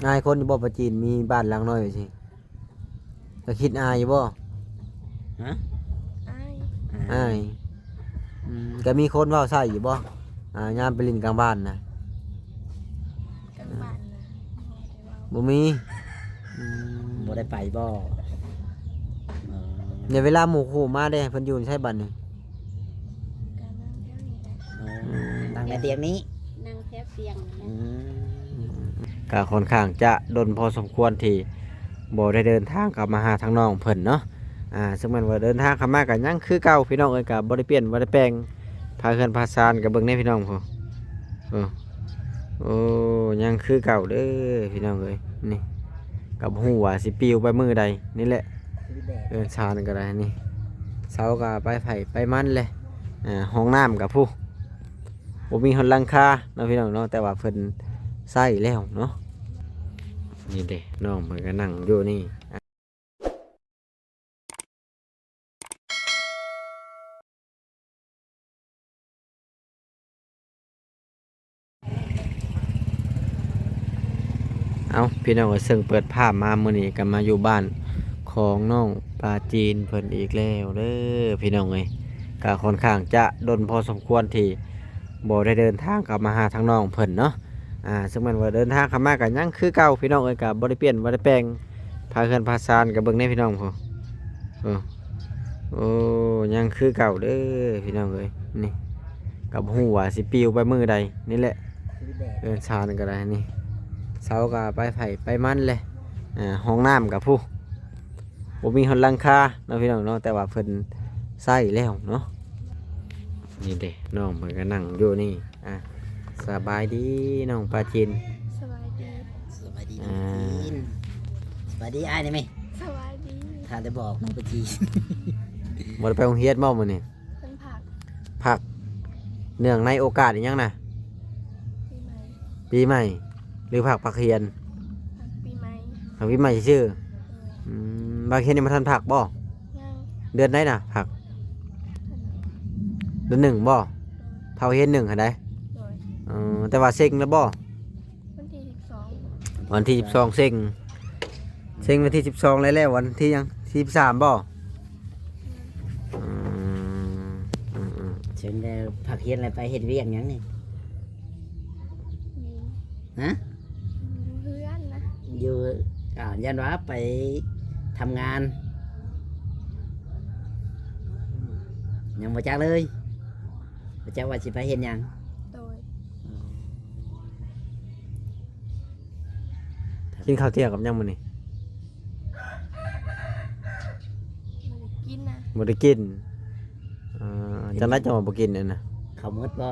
อายคนอยู่บ่ประจีนมีบ้านหลังน้อยอยู่สิก็คิดอายอยู่บ่ฮะอ้ายอายก็มีคนเว้าใส่อยู่บ่ยามไปเลินกลางบ้านนะ กลางบ้านนะบ่ได้เว้าบ่มีบ่ได้ไปบ่ในเวลาหมู่คู่มาได้เพิ่นอยู่ใช้บัดนี่ การนั่งแถวนี้แหละ นั่งในเตียงนี้ นั่งแถวเตียงนะ ก็ค่อนข้างจะดนพอสมควรที่บ่ได้เดินทางกลับมาหาทางน้องเพิ่นเนาะซึ่งมันว่าเดินทางเข้ามาก็ยังคือเก่าพี่น้องเอ้ยก็บ่ได้เปลี่ยนบ่ได้แปลงพาเฮือนพาซานก็เบิ่งในพี่น้องพุ่นโอ้ยังคือเก่าเด้อพี่น้องเอ้ยนี่กับฮู้ว่าสิปลิวไปมื้อใดนี่แหละเอิ้นซานก็ได้นี่เสาก็ไปไผไปมันเลยห้องน้ำก็ผู้บ่มีหนหลังคาเนาะพี่น้องเนาะแต่ว่าเพิ่นใส่แล้วเนาะนี่เด้น้องเพิ่นก็นั่งอยู่นี่เอาพี่น้องก็ซึ่งเปิดภาพมามื้อนี้ก็มาอยู่บ้านของน้องปลาจีนเพิ่นอีกแล้วเด้อพี่น้องเอ้ยก็ค่อนข้างจะดนพอสมควรที่บ่ได้เดินทางกลับมาหาทางน้องเพิ่นเนาะซึ่งมันว่าเดินทางเข้ามาก็ยังคือเก่าพี่น้องเอ้ยก็บ่ได้เปลี่ยนบ่ได้แปลงพาเฮือนพาซานก็เบิ่งในพี่น้องพุ่นโอ้ยังคือเก่าเด้อพี่น้องเอ้ยนี่กับฮู้ว่าสิปลิวไปมื้อใดนี่แหละเอิ้นซานก็ได้นี่เสาก็ไปไผไปมันเลยห้องน้ำกับผู้บ่มีหนหลังคาเนาะพี่น้องเนาะแต่ว่าเพิ่นใส่แล้วเนาะนี่เด้น้องเพิ่นก็นั่งอยู่นี่สบายดีน้องปลาจีน สบายดี สวัสดีจีนสวัสดีอ้ายได้ไหม สบายดี ถ้าได้บอกน้องปะจีน บ่ได้ไปโรงเรียนบ่มื้อนี้ เป็นผัก พักเนื่องในโอกาสอีหยังน่ะ ปีใหม่ ปีใหม่หรือพักเรียน ผักปีใหม่ พักปีใหม่ชื่อบางเรียนยังบ่ทันพักบ่ ย่าง เดือนไหนน่ะพักเดือนหนึ่งบ่เท่าเรียนหนึ่งหั่นใด โดย แต่ว่าเซ็งแล้วบ่ วันที่12วันที่12เซ็งวันที่12แล้ววันที่ยังที่13บ่อืม เชิญได้ผักเฮียนอะไรไปเฮ็ดเวียกหยังนี่ มี ฮะ เพื่อนนะ อยู่ยันว่าไปทำงานยังบ่จักเลยบ่จักว่าสิไปเฮ็ดหยัง โดย กินข้าวเที่ยงกับยังมื้อนี้ ไม่ได้กินนะบ่ได้กินจังได๋จังว่าบ่กินนั่นน่ะ เขาหมดบ่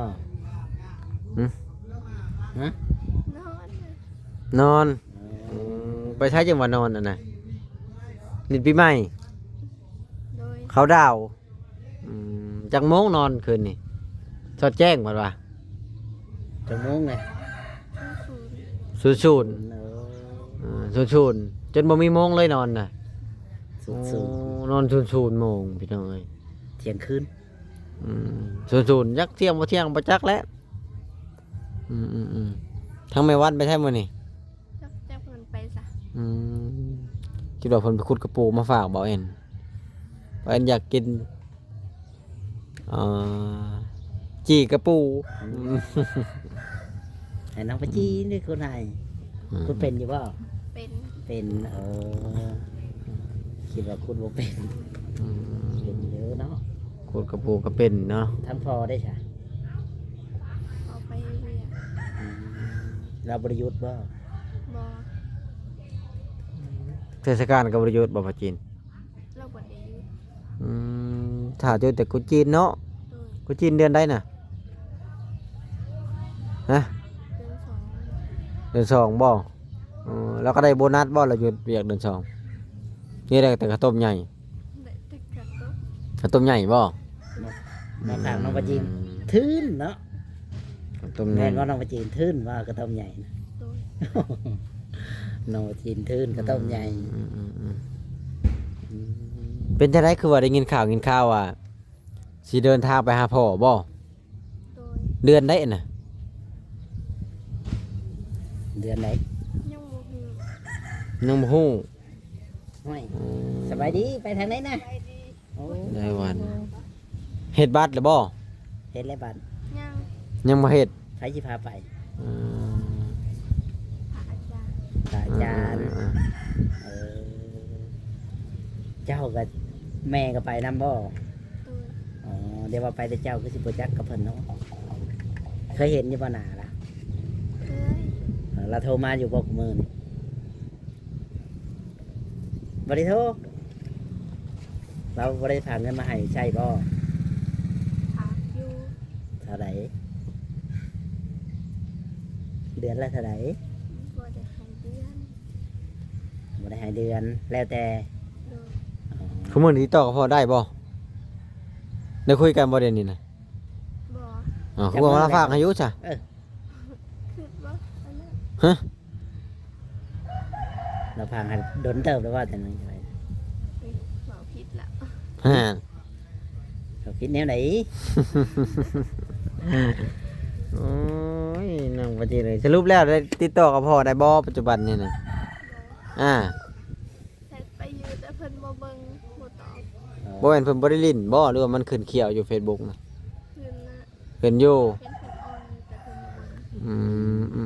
หืม ฮะ นอนนะ นอนไปใช้จังหวัดนอนอันน่ะนิดปีใหม่ โดย เขาดาวจักโมงนอนคืนนี่สอดแจ้งว่า จังโมงเลย ศูนย์ ศูนย์ เออ ศูนย์จนบ่มีโมงเลยนอนน่ะ สุด นอนศูนย์โมงพี่น้องเอ้ย ๆเที่ยงคืน ศูนย์ยักเที่ยงบ่เที่ยงบ่จักแล้วทั้งแม่วันไปใช่มื้อนี่ จักเพิ่นไปซะ คิดว่าเพิ่นไปขุดกระปูมาฝากบ่เอ็นบ่เอ็นอยากกินจีกระปู ให้น้องปะจีนนี่คนไหนคุณเป็นอยู่บ่ เป็น เป็นคิดว่าคุณบ่เป็นเป็นเยอะเนาะ ขุดกระปูก็เป็นเนาะ ท่านพอได้ใช่ เอาไปเรียน เราบริยุทธ์บ่ บอ เทศกาลก็บ่ได้หยุดบ่พระจีน เราบไดหยุด ถ้าหยุดแต่กุจีนเนาะ โดย กุจีนเดือนใดน่ะฮะ เดือน2 เดือน2บ่แล้วก็ได้โบนัสบ่เราหยุดเวียกเดือน2นี่ได้แต่ข้าวต้มใหญ่ ได้ตึกกับตุ๊ก ข้าวต้มใหญ่บ่ มาฝากน้องปะจีนทื่นเนาะ ข้าวต้มให แม่ ญ่ นว่าน้องปะจีนทื่นว่ากระต้มใหญ่นะ โดย น้องปะจีนทื่นกระต้มใหญ่ เป็นจังได๋คือว่าได้ยินข่าวว่าสิเดินทางไปหาพ่อบ่ โดย เดือนได้น่ะ เดือนไหน ยังบ่ฮู้ ยังบ่ฮู้ ห้อย อืม สบายดีไปทางไหนนะ ไปดี โอ้ ได้วันเฮ็ดบัตรหรือบ่ เฮ็ดแล้วบัด ยัง ยังบ่เฮ็ด ไผสิพาไป อืม พระอาจารย์ พระอาจารย์เออเจ้ากับแม่ก็ไปนำบ่ ตัว อ๋อเดี๋ยวว่าไปแต่เจ้าคือสิบ่จักกับเพิ่นเนาะเคยเห็นอยู่บ่หน้าล่ะ เคย เราโทรมาอยู่บ่กูมื้อนี่บ่ได้โทรเราบ่ได้ฝากเงินมาให้ใช่บ่ ถามอยู่ เท่าไหร่เดือนละเท่าไหร่ บ่ได้ให้เดือน บ่ได้ให้เดือนแล้วแต่ โดย อ๋อ คือมื้อนี้ต่อกับพ่อได้บ่ได้คุยกันบ่เดี๋ยวนี้น่ะ บ่ อ๋อคือว่าฝากอายุจ้ะ คิดว่าอันนั้น ฮะ เราพางให้ดนเติบแล้วว่าแต่นั้นไป เอ้ยบ่ผิดละ ฮ่า เขาคิดแนวไหน โอ้ยนั่งปฏิเลยสรุปแล้วได้ติดต่อกับพ่อได้บ่ปัจจุบันนี่น่ะ บ่ อ่า แต่ไปอยู่แต่เพิ่นบ่เบิ่งบ่ตอบ บ่แม่นเพิ่นบ่ได้ลิ้นบ่หรือว่ามันขึ้นเขียวอยู่ Facebook น่ะ คืนน่ะ ขึ้นอยู่ เห็นเพิ่นออนแต่เพิ่นบ่เบิ่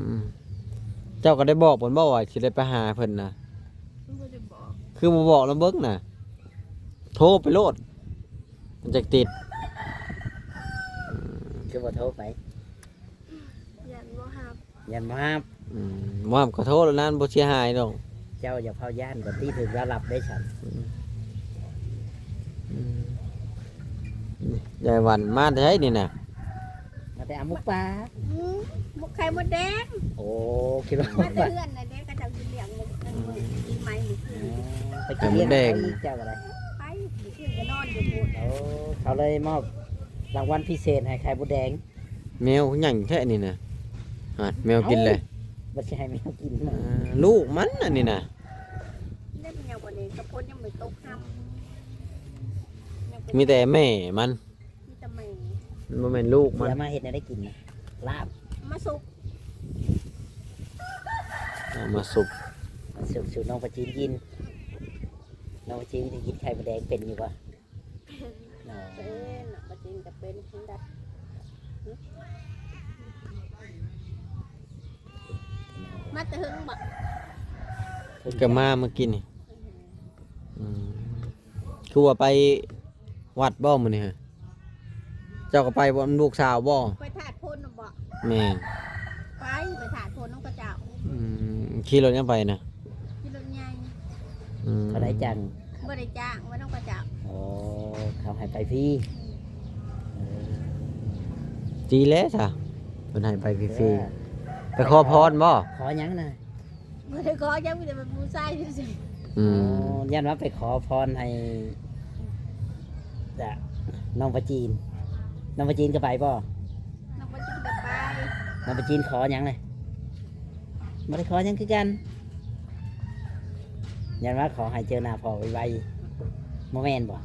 ง อืมเจ้าก็ได้บอกเพิ่นบ่ว่าสิได้ไปหาเพิ่นน่ะ บ่ได้บอก คือบ่บอกแล้วเบิ่งน่ะ โทรไปโลดมันจะติด คือบ่โทรไป ยันบ่ฮับ ยันมา ว่าขอโทษแล้วนั่นบ่เสียหายดอก เจ้าอย่าเผาย่านกว่าที่ถึงระลับได้ฉัน ยายวันมาได้นี่น่ะ มาแต่อามุกปลา หมกไข่มดแดง โอ้คิดว่า มาแต่เพื่อนน่ะเด็กก็จะกินเลี้ยงหมกนั่นมื้อกินไหมหรือคืน ไปกินเลี้ยงไก่เจ้าอะไร ไปหรือคืนก็นอนอยู่พูด โอ้เขาเลยมอบรางวัลพิเศษให้ไข่บุแดง แมวหยังแท้นี่น่ะแมวกินเลย บ่ใช่ให้แมวกินนะ ลูกมันอันนี้น่ะ เล่นยังบ่นี้กระพุ้นยังไม่ตกห้ำ มีแต่แม่มัน มีแต่แม่ มันบ่แม่นลูกมัน เดี๋ยวมาเห็ดให้ได้กินนะลาบ มาสุก เอามาสุก สูตรน้องประจีนกินน้องประจีนจะกินไข่บุแดงเป็นอยู่ปะ เป็น เนาะ เป็นน่ะประจินจะเป็นหินดัดมาแต่หึงบ่ ก็มาเมื่อกี้นี่คือว่าไปวัดบ่มื้อนี้ฮะเจ้าก็ไปบ่ลูกสาวบ่ ไปถาดโพนน่ะบ่ แม่น ไปถาดโพนน้องกระเจ้า ขี่รถยังไปนะ ที่รถใหญ่ เขาได้จัง บ่ได้จ้างว่าน้องกระเจ้า โอ้เขาให้ไปพี่เออ จีแล้วจ้ะเพิ่นให้ไปฟรีๆไปขอพรบ่ ขอหยังนะ บ่ได้ขอยังมีแต่เป็นผู้ชายซื่อ อืม ยันว่าไปขอพรให้จะน้องประจีนน้องประจีนก็ไปป่ะ ๆน้องประจินก็ไป น้องประจีนขอหยังเลยไม่ได้ขอหยังคือกันยันว่าขอให้เจอหน้าพ่อไวๆโมเมนต์บ่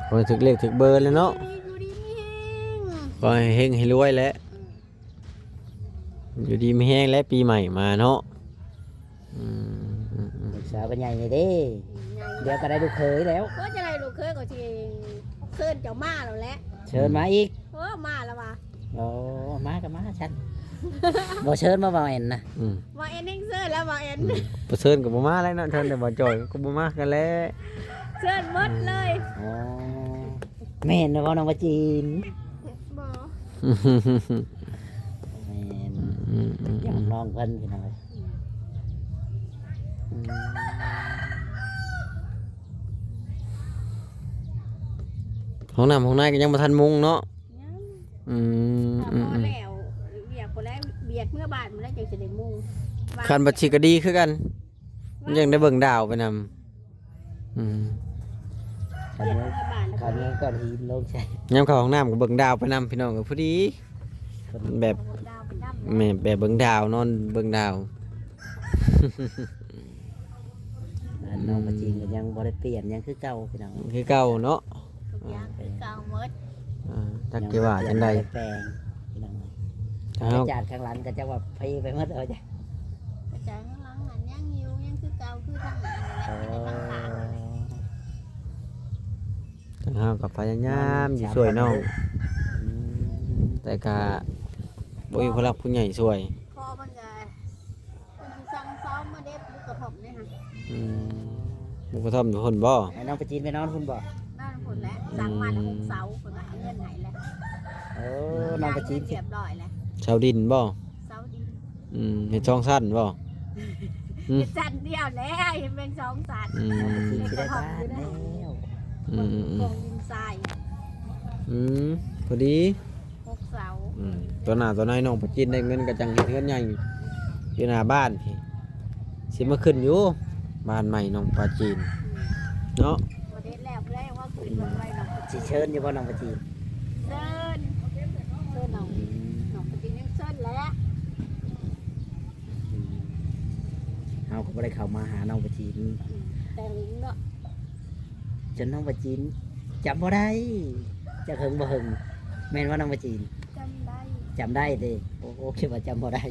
ขอให้ถึกเลขถึกเบอร์เลยเนาะ อยู่ดีมีแฮง ขอให้เฮงให้รวยแหละอยู่ดีไม่แห้งและปีใหม่มาเนาะอืม ลูกสาวก็ใหญ่เลยเด้ ใหญ่ เดี๋ยวก็ได้ลูกเขยแล้ว ก็จะได้ลูกเคยก็สิเคินเจ้ามาแล้วแหละ เชิญมาอีก มาแล้วว่ะ โอ้มากับมาฉันบ่เชิญมาบ่เอ็นนะ ว่าเอ็นเองเซินแล้วว่าเอ็น ประเสริญกับบ่มาแล้วเนาะเชิญแต่บ่จอยก็บ่มากันแล้ว เซินหมดเลย อ๋อแม่นนะพ่อน้องประจีน บ่ แม่นอยากน้องเพิ่นพี่น้อยอืม ห้องน้ำห้องในก็ยังบ่ทันมุงเนาะ ยัง อืม ถ้าพอแล้วเบียกบ่แล้วเบียดเมื่อบ้านมันแล้วจังสิได้มุง คันบัดสิก็ดีคือกันมันยังได้เบิ่งดาวไปนำ คัน เบียด นี้ เมื่อบ้านแล้ว คันนี้ก่อนที่ลงใช่ ยามเข้าห้องน้ำก็เบิ่งดาวไปนำพี่น้องก็พอดี แบบ ดาวเป็นดำ แม่แบบเบิ่งดาวนอนเบิ่งดาว อันน้องประจีนก็ยังบ่ได้เปลี่ยนยังคือเก่าพี่น้อง คือเก่าเนาะ ทุกอย่างคือเก่าหมด จักสิว่าจังได๋ ยังบ่แปลงพี่น้อง ถ้าเฮา จานข้างหลังก็จะว่าเพไปหมดเอาจ้ะ กระจายข้างหลัง เก่าคือทางนั้นแหละ โอ้ ทางขา ทางเฮากับพยายามสิช่วยน้อง อืม แต่ก็บ่มีผู้หลักผู้ใหญ่ช่วย พ่อมันก็มันสิสั่งซ้อมมาเด็บลูกกระถมเนี่ยค่ะ อืมบ่กระท่อมทุกคนบ่ ให้น้องไปจีนไปนอนคุณบ่ นั่นผลแล้วสั่งมาทั้ง6เสาคนมาให้เงินไหนแล้ว โอ้น้องไปจีน เรียบร้อยแล้ว ชาวดินบ่ เสาดิน เฮ็ดช่องสั้นบ่ อืม จันเดียวแล้วเห็นเป็นสองสัน อืม น้องไปจีนสิได้บ้านแล้ว อืมอืม กองดินทราย อืมพอดี 6เสา ตัวหน้าตัวน้อยน้องไปกินได้เงินก็จังเฮ็ดเฮือนใหญ่อยู่หน้าบ้านพี่สิมาขึ้นอยู่บ้านใหม่น้องปลาจีนเนาะ ประเด็นแล้วแรกว่าคืนวันไว้หนอง สิเชิญอยู่บ่น้องไปจีน เซินเซินหนองหนองประเด็นยังเซินแล้ว เฮาก็บ่ได้เข้ามาหาน้องไปจีน แต่ลิงเนาะ จนน้องไปจีนจำบ่ได้จะหึงบ่หึงแม่นว่าน้องไปจีน จำได้ จำได้เด้โอ้คิดว่าจำบ่ได้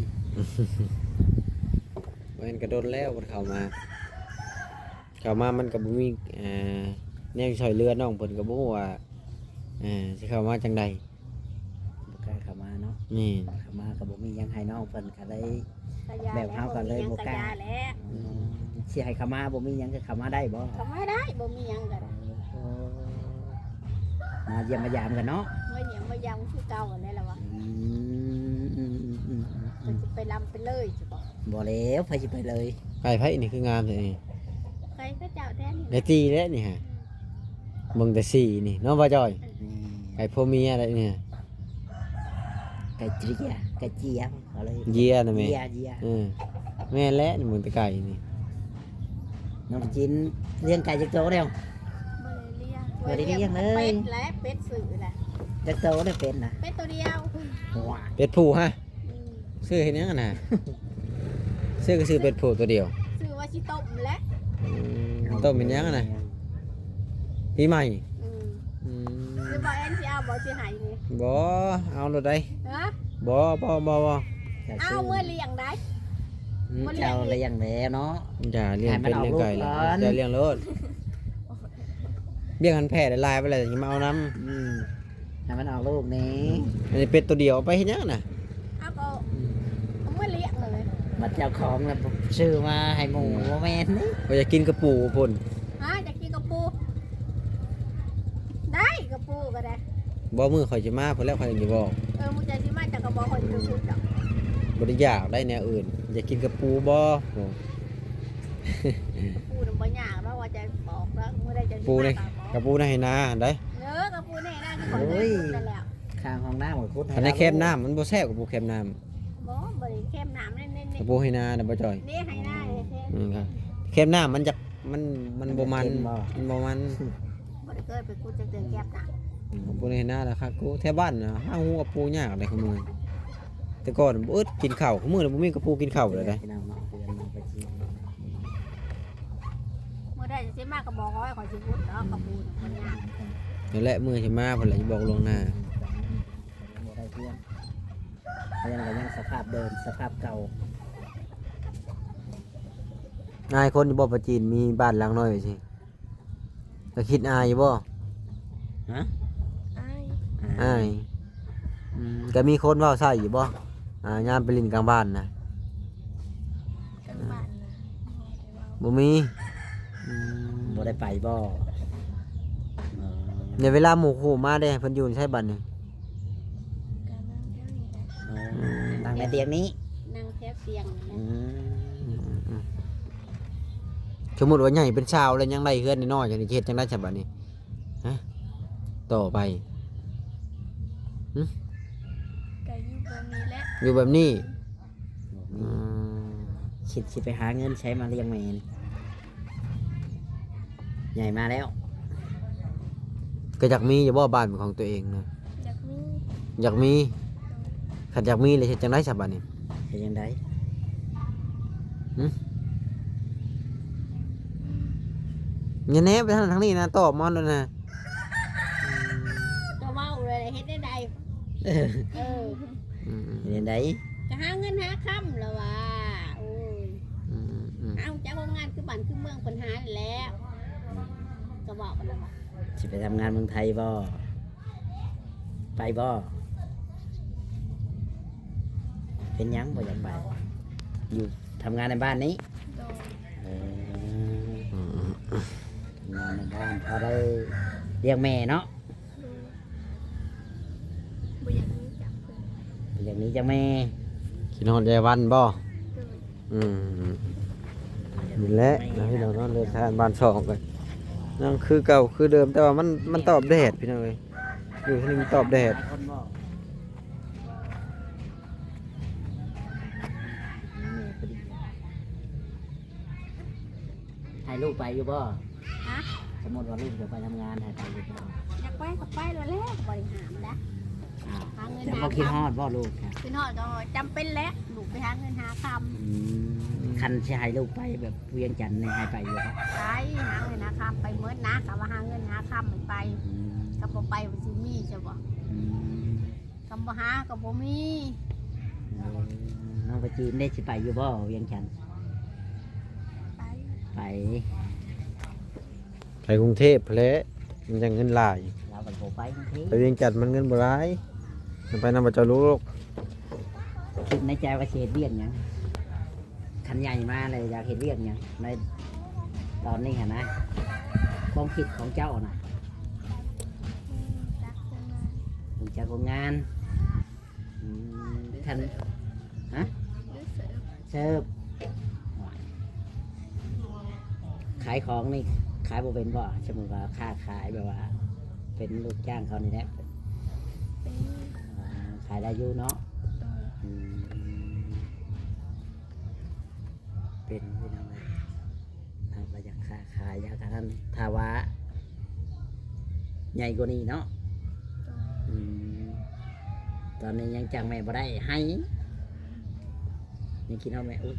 แม่นกระโดดแล้วมันเข้ามามันก็บ่มีแนวช่วยเหลือน้องเพิ่นก็บ่ฮู้ว่าสิเข้ามาจังใด บ่กล้าเข้ามาเนาะ นี่ เข้ามาก็บ่มีหยังให้น้องเพิ่นก็เลย กระยา แบบเฮาก็เลยบ่กล้า แล้ว สิให้เข้ามาบ่มีหยังก็เข้ามาได้บ่ ก็ไม่ได้บ่มีหยังก็ได้ มาเยี่ยมมายามกันเนาะ เมื่อเหยียบมายำคือเก่ากันได้แล้ววะ อืม มันจะไปลำไปเลยจะบอก บ่แล้วไปสิไปเลย ไก่ไผนี่คืองามแท้นี่ ใครก็เจ้าแท้นี่ ได้ตีแล้วนี่ฮะเบิ่งแต่สีนี่เนาะบ่จอย นี่ ไก่พ่อเมียอะไรเนี่ย ไก่เจียไก่เจียเขาเลย เยียนะแม่ เจีย แม่นแล้วนี่เบิ่งแต่ไก่นี่ น้องจินเลี้ยงไก่จักโตแล้ว บ่ได้เลี้ยง บ่ได้เลี้ยงเลย เป็ดและเป็ดสื่อแหละ จักโตได้เป็นนะ เป็ดตัวเดียว ว้า เป็ดผู้ฮะ อืม ซื้อเฮ็ดหยังอะน่ะ ซื้อก็ซื้อเป็ดผู้ตัวเดียว สื่อว่าชิต้มและ ต้มเป็นหยังอะน่ะปีใหม่ อืม อืม หรือบอกแอนสิเอาบอกสิใหายนี่ บ่เอารถได้ ฮะ บ่ เอาเมื่อเลี้ยงได้ อืม บ่ เจ้าเลี้ยงแล้วเนาะ อย่าเลี้ยง ให้มัน เป็น ออก เลี้ยงไก่ ลูก เลย ก่อน อย่าเลี้ยงรถเลี้ยงมันแพร่ได้ลายไปแล้วจะมาเอาน้ ให้มันออกลูกนี้ ำอันนี้เป็ดตัวเดียวเอาไปเฮ็ดหยังอะน่ะ เอาก็เอาเมื่อเลี้ยงเลย บัดเจ้าของแล้วซื้อมาให้หมูบ่แม่นนี่ ว่าจะกินกระปูพุ่น ฮะจะกินกระปูได้กระปูก็ได้ บ่มือข่อยจะมาพุ่นแล้วข่อยจะบอก มึงจะสิมาจากกระบอกคนจะพูดดอก บ่ได้อยากได้แนวอื่น อยากกินกระปูบ่ กระปูน่ะบ่ยากแล้วว่าจะบอกแล้วเมื่อใดจะสิ ปู มา นี่ ก็บอก กระปูในให้นาได้ เนื้อกระปูแน่น่าที่ขอเดินได้แล้ว ข้างห้องน้ำของคุณ อันนี้เค็มน้ำมันบ่แซ่บกระปูเค็มน้ำ บ่บ่ได้เข้มน้ำเน่น กระปูให้นาน่ะบ่จ่อย ๆนี่ให้หน้าเลยเท่ ครับเค็มน้ำมันจะมันบ่มันมันบ่มัน บ่ได้เคยไปกูจะเตือนแก็บน้ กระปูให้นาล่ะครับกูแถวบ้านน่ะหาหูกระปูยากได้คือมื้อแต่ก่อนบ่อึดกินข้าวคือมื้อนี้บ่มีกระปูกินข้าวเลยได้ พี่น้องเนาะเดือนน้องไปจีน ำเมื่อใดจะสิมาก็บอกให้ขอสิพูดเนาะกระปูน่ะบ่ยาก นั่นแหละมื้อสิมาเพิ่นแหละสิบอกล่วงหน้า บ่ได้เพื่อนยังสภาพเดิมสภาพเก่า อายคนที่บ่ประจีนมีบ้านหลังน้อยไว้สิก็คิดอายอยู่บ่ ฮะ อ้าย อายก็มีคนเว้าใส่อยู่บ่ยามไปเลินกลางบ้านน่ะ กันบ้านน่ะ บ่มี บ่ได้ไปบ่ ในเวลาหมู่คู่มาได้เพิ่นอยู่ใช้บัดนี่ การนั่งแถวนี้แหละ นั่งในเตียงนี้ นั่งแถวเตียงนี่นะ สมมุติว่าใหญ่เป็นชาวแล้วยังได้เฮือนน้อยๆจังนี้เฮ็ดจังได๋ฉบัดนี้ฮะต่อไป ก็อยู่แบบนี้แหละ อยู่แบบนี้อืม คิดสิไปหาเงินใช้มาเลี้ยงแม่นใหญ่มาแล้ว ก็อยากมีอยู่บ่บ้านเป็นของตัวเองนะ อยากมี อยากมีคันอยากมีเลยเฮ็ดจังได๋ฉบัดนี้ เฮ็ดจังได๋ อย่าแหนไปทางนี้นะตอบมาแล้วนะ ก็เว้าเลยเฮ็ดได้ใดเออ อืม เฮ็ดจังได๋ จะหาเงินหาค่ำแล้วว่าโอ้ย อืม เอาจากโรงงานคือ บ้านคือเมืองปัญหานั่นแหล้วก็บอกกันแล้วว่า สิไปทำงานเมืองไทยบ่ไปบ่เป็นหยังบ่อยากไปอยู่ทำงานในบ้านนี้ โดย เออทำงานในบ้านพอได้เลี้ยงแม่เนาะ บ่อยากรู้จักเพิ่น อย่างนี้จะแม่ กินฮอดยายวันบ่ โดย อืมนี่แหละนะพี่น้องเนาะเลยทานบ้านช่องกันยังคือเก่าคือเดิมแต่ว่ามันตอบแดดพี่น้องเอ้ยอยู่ที่นี่มันตอบแดด คนบ่ให้ลูกไปอยู่บ่ ฮะ สมมติว่าลูกจะไปทำงานให้ไปอยู่บ่ อยากไปก็ไปแล้วแหละบริหารนะ อ้าว หาเงิน จะ หา บ่คิดฮ คำ อดบ่ลูกค่ะ คือทอดก็จำเป็นแล้วลูกไปหาเงินหาค คันสิให้ลูกไปแบบเวียงจันทน์นี่ให้ไปอยู่บ่ ำไปหาเงินหาคำไปเมื่อนะกับว่าหาเงินหาคำไม่ไป อืม กับบ่ไปมันสิมีใช่บ่ อืม กับบ่หากับบ่มี เออน้องไปจีนได้สิไปอยู่บ่เวียงจันทน์ ไป ไป ไปกรุงเทพแหละมันยังเงินหลาย เราก็บ่ไปบางที ไปเวียงจันทน์มันเงินบ่หลายมันไปนำบ่เจ้าลูก คิดในใจว่าสิเฮ็ดเวียงหยังคันใหญ่มาเลยอยากเฮ็ดเวียงหยังในตอนนี้หั่นนะความคิดของเจ้าน่ะ จักเพิ่นมา ถึงจะโรงงานคัน หรือเสิร์ฟ เสิร์ฟขายของนี่ขายบ่เป็นบ่สมมุติว่าค้าขายแบบว่า เป็นลูกจ้างเขานี่แหละ เป็น ขายได้อยู่เนาะ โดย อืมเป็นพี่น้องเลยถ้าว่าอยากค้าขายอยากท่านถ้าว่าใหญ่กว่านี้เนาะ โดย อืมตอนนี้ยังจังแม่บ่ได้ให้ยังกินเอาแม่อุ้ย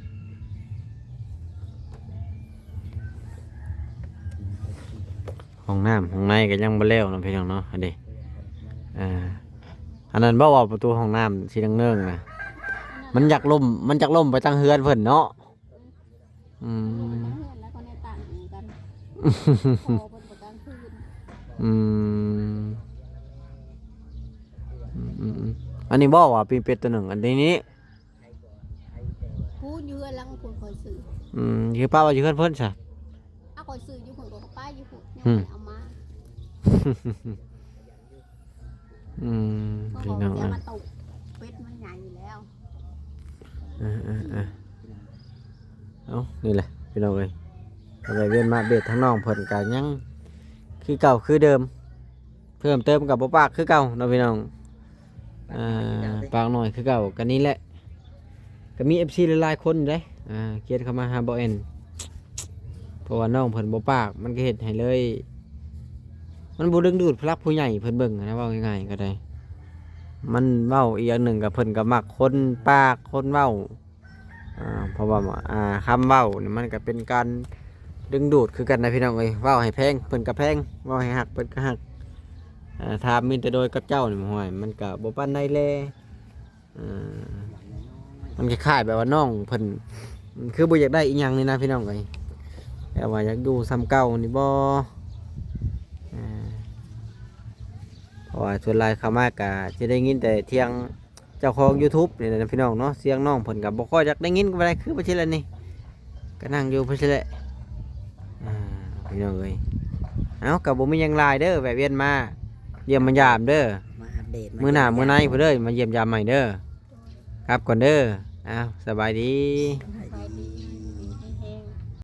ห้องน้ำห้องในก็ยังบ่แล้วเนาะพี่น้องเนาะอันนี้อันนั้นบ่ว่าประตูห้องน้ำสีเนิ่งๆนะมันอยากล่มไปตั้งเฮือนเพิ่นเนาะอืม เพื่อนแล้วก็ในต่างกันโตบนบนกลางคืน อืมอันนี้บ่ว่าปีเป็ดตัวหนึ่งอันนี้ พูดอยู่แล้วคนคอยซื้อ คือป้าว่าอยู่เฮือนเพิ่นซะ เอาคอยซื้ออยู่คนก็ป้ายอยู่คนยัง อืม ไม่เอามา เขา พี่ บอก น้อง เดี๋ยวมาตกเป็ดมันใหญ่อยู่แล้ว เอ้านี่แหละพี่น้องเอ้ยอะไรเวียนมาเบ็ดทั้งน้องเพิ่นก็ยังคือเก่าคือเดิม เพิ่มเติมกับบ่ปากคือเก่าเนาะพี่น้องปากหน่อยคือเก่ากันนี้แหละก็มี FC หลายๆคนอยู่เด้เขียนเข้ามาหาบ่เอ็นเพราะว่าน้องเพิ่นบ่ปากมันก็เฮ็ดให้เลย มันบ่ดึงดูดพลักผู้ใหญ่เพิ่นเบิ่งนะเว้าง่ายๆก็ได้ มันเว้าอีกอย่างหนึ่งกับเพิ่นก็มักคนปากคนเว้าเพราะว่าคำเว้านี่มันก็เป็นการดึงดูดคือกันนะพี่น้องเอ้ยเว้าให้แพงเพิ่นก็แพงเว้าให้ฮักเพิ่นก็ฮักถ้ามีแต่โดยกับเจ้านี่ห่วยมันก็บ่ปานใดแลมันคล้ายๆแบบว่าน้องเพิ่นคือบ่อยากได้อีหยังนี่นะพี่น้องเอ้ยแต่ว่าอยากอยู่ซ้ำเก่านี่บ่เพราะว่าส่วนหลายเข้ามาก็จะได้ยินแต่เที่ยงเจ้าของ YouTube นี่นะพี่น้องเนาะเสียงน้องเพิ่นก็บ่ค่อยอยากได้ยินก็บ่ได้คือบ่ใช่แล้วนี่ก็นั่งอยู่เพิ่นสิแหละพี่น้องเอ้ยเอ้าก็บ่มีหยังหลายเด้อแวะเวียนมาเยี่ยมมายามเด้อ มาอัปเดต มื้อหน้ามื้อในพุ่นเด้อมาเยี่ยมยามใหม่เด้อครับก่อนเด้ออ้าวสบายดี ไปดี